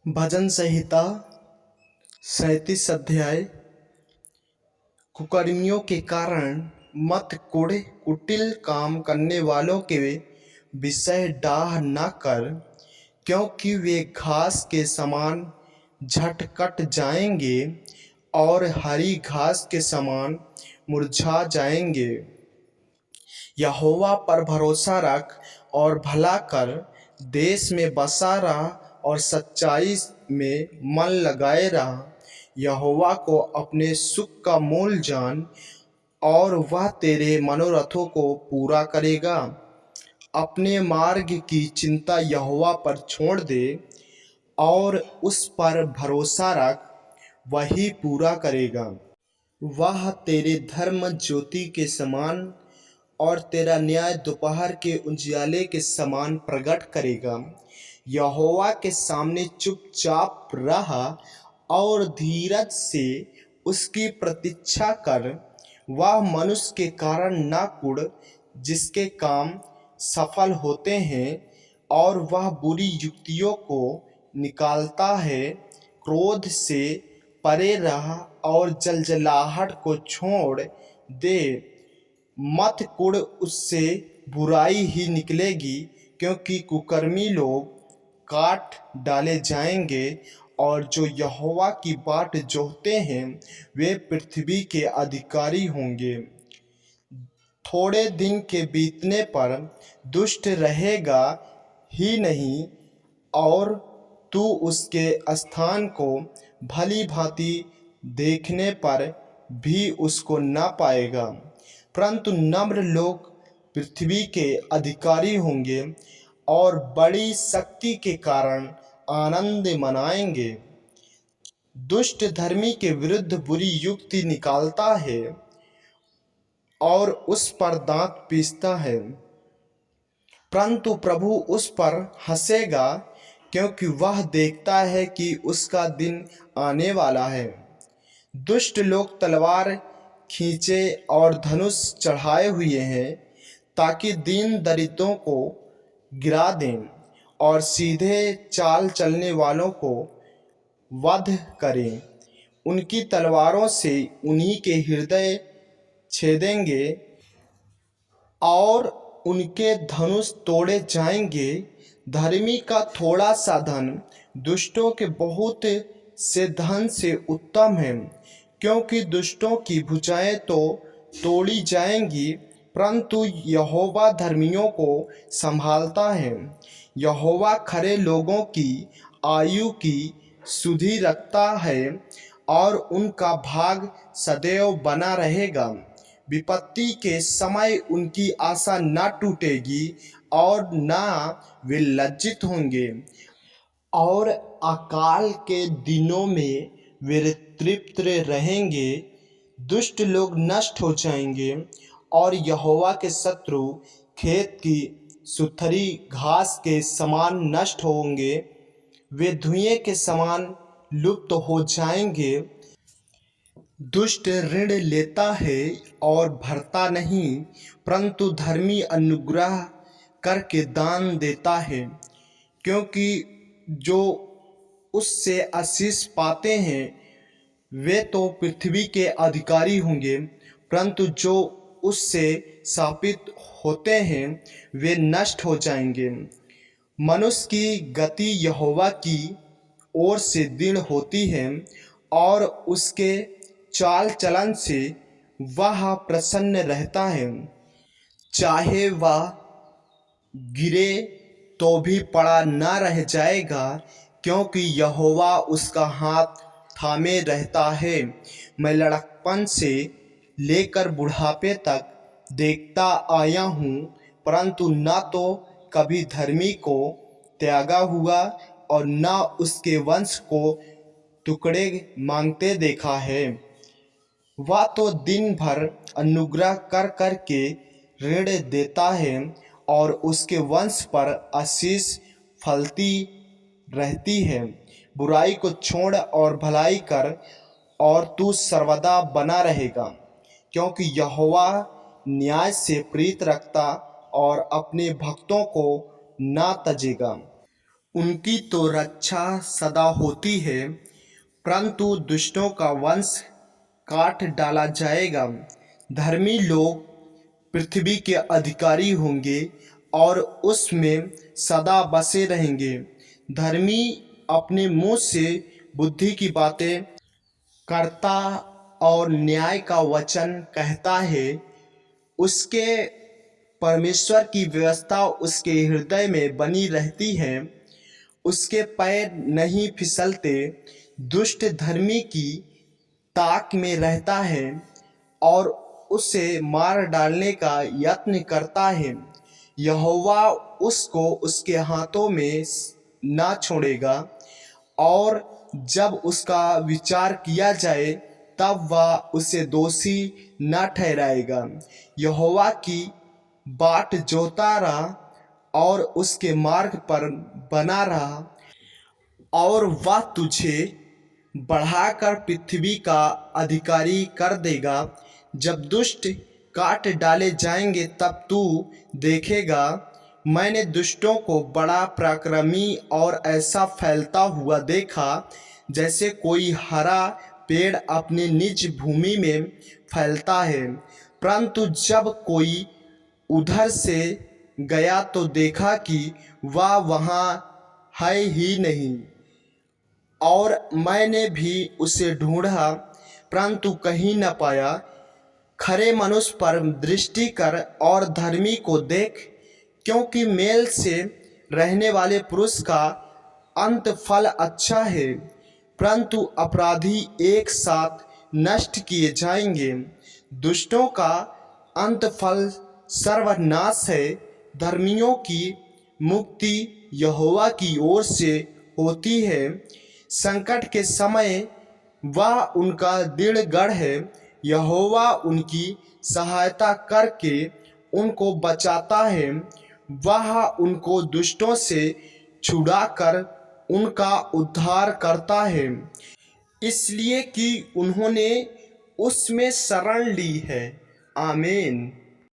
भजन संहिता 37 अध्याय। कुकर्मियों के कारण मत कुढ़, कुटिल काम करने वालों के विषय डाह न कर, क्योंकि वे घास के समान झट कट जाएंगे और हरी घास के समान मुरझा जाएंगे। यहोवा पर भरोसा रख और भला कर, देश में बसा रह और सच्चाई में मन लगाए रह। यहोवा को अपने सुख का मोल जान और वह तेरे मनोरथों को पूरा करेगा। अपने मार्ग की चिंता यहोवा पर छोड़ दे और उस पर भरोसा रख, वही पूरा करेगा। वह तेरे धर्म ज्योति के समान और तेरा न्याय दोपहर के उजियाले के समान प्रकट करेगा। यहोवा के सामने चुपचाप रह और धीरज से उसकी प्रतीक्षा कर। वह मनुष्य के कारण न कुढ़ जिसके काम सफल होते हैं, और वह बुरी युक्तियों को निकालता है। क्रोध से परे रह और जलजलाहट को छोड़ दे। मत कुढ़, उससे बुराई ही निकलेगी, क्योंकि कुकर्मी लोग काट डाले जाएंगे और जो यहोवा की बाट जोहते हैं वे पृथ्वी के अधिकारी होंगे। थोड़े दिन के बीतने पर दुष्ट रहेगा ही नहीं, और तू उसके स्थान को भली भांति देखने पर भी उसको न पाएगा। परंतु नम्र लोग पृथ्वी के अधिकारी होंगे और बड़ी शक्ति के कारण आनंद मनाएंगे। दुष्ट धर्मी के विरुद्ध बुरी युक्ति निकालता है और उस पर दांत पीसता है, परंतु प्रभु उस पर हंसेगा, क्योंकि वह देखता है कि उसका दिन आने वाला है। दुष्ट लोग तलवार खींचे और धनुष चढ़ाए हुए हैं, ताकि दीन दरिद्रों को गिरा दें और सीधे चाल चलने वालों को वध करें। उनकी तलवारों से उन्हीं के हृदय छेदेंगे और उनके धनुष तोड़े जाएंगे। धर्मी का थोड़ा सा धन दुष्टों के बहुत से धन से उत्तम है, क्योंकि दुष्टों की भुजाएं तो तोड़ी जाएंगी, परंतु यहोवा धर्मियों को संभालता है। यहोवा खरे लोगों की आयु की सुधि रखता है और उनका भाग सदैव बना रहेगा। विपत्ति के समय उनकी आशा न टूटेगी और न वे लज्जित होंगे, और अकाल के दिनों में वे तृप्त रहेंगे। दुष्ट लोग नष्ट हो जाएंगे और यहोवा के शत्रु खेत की सुथरी घास के समान नष्ट होंगे। वे धुएं के समान लुप्त हो जाएंगे। दुष्ट ऋण लेता है और भरता नहीं, परंतु धर्मी अनुग्रह करके दान देता है, क्योंकि जो उससे आशीष पाते हैं वे तो पृथ्वी के अधिकारी होंगे, परंतु जो उससे शापित होते हैं वे नष्ट हो जाएंगे। मनुष्य की गति यहोवा की ओर से दृढ़ होती है और उसके चाल चलन से वह प्रसन्न रहता है। चाहे वह गिरे तो भी पड़ा न रह जाएगा, क्योंकि यहोवा उसका हाथ थामे रहता है। मैं लड़कपन से लेकर बुढ़ापे तक देखता आया हूँ, परंतु न तो कभी धर्मी को त्यागा हुआ और न उसके वंश को टुकड़े मांगते देखा है। वह तो दिन भर अनुग्रह कर कर के ऋण देता है और उसके वंश पर आशीष फलती रहती है। बुराई को छोड़ और भलाई कर, और तू सर्वदा बना रहेगा, क्योंकि यहोवा न्याय से प्रीत रखता और अपने भक्तों को ना तजेगा। उनकी तो रक्षा सदा होती है, परंतु दुष्टों का वंश काट डाला जाएगा। धर्मी लोग पृथ्वी के अधिकारी होंगे और उसमें सदा बसे रहेंगे। धर्मी अपने मुंह से बुद्धि की बातें करता और न्याय का वचन कहता है। उसके परमेश्वर की व्यवस्था उसके हृदय में बनी रहती है, उसके पैर नहीं फिसलते। दुष्ट धर्मी की ताक में रहता है और उसे मार डालने का यत्न करता है। यहोवा उसको उसके हाथों में ना छोड़ेगा, और जब उसका विचार किया जाए तब वह उसे दोषी न ठहराएगा। यहोवा की बाट जोता रहा और उसके मार्ग पर बना रहा, और वह तुझे बढ़ाकर पृथ्वी का अधिकारी कर देगा। जब दुष्ट काट डाले जाएंगे तब तू देखेगा, मैंने दुष्टों को बड़ा पराक्रमी और ऐसा फैलता हुआ देखा जैसे कोई हरा पेड़ अपनी निज भूमि में फैलता है। परंतु जब कोई उधर से गया तो देखा कि वह वहाँ है ही नहीं, और मैंने भी उसे ढूंढा परंतु कहीं न पाया। खरे मनुष्य पर दृष्टि कर और धर्मी को देख, क्योंकि मेल से रहने वाले पुरुष का अंत फल अच्छा है, परंतु अपराधी एक साथ नष्ट किए जाएंगे। दुष्टों का अंत फल सर्वनाश है, धर्मियों की मुक्ति यहोवा की ओर से होती है। संकट के समय वह उनका दृढ़ गढ़ है। यहोवा उनकी सहायता करके उनको बचाता है। वह उनको दुष्टों से छुड़ाकर उनका उद्धार करता है, इसलिए कि उन्होंने उसमें शरण ली है। आमीन।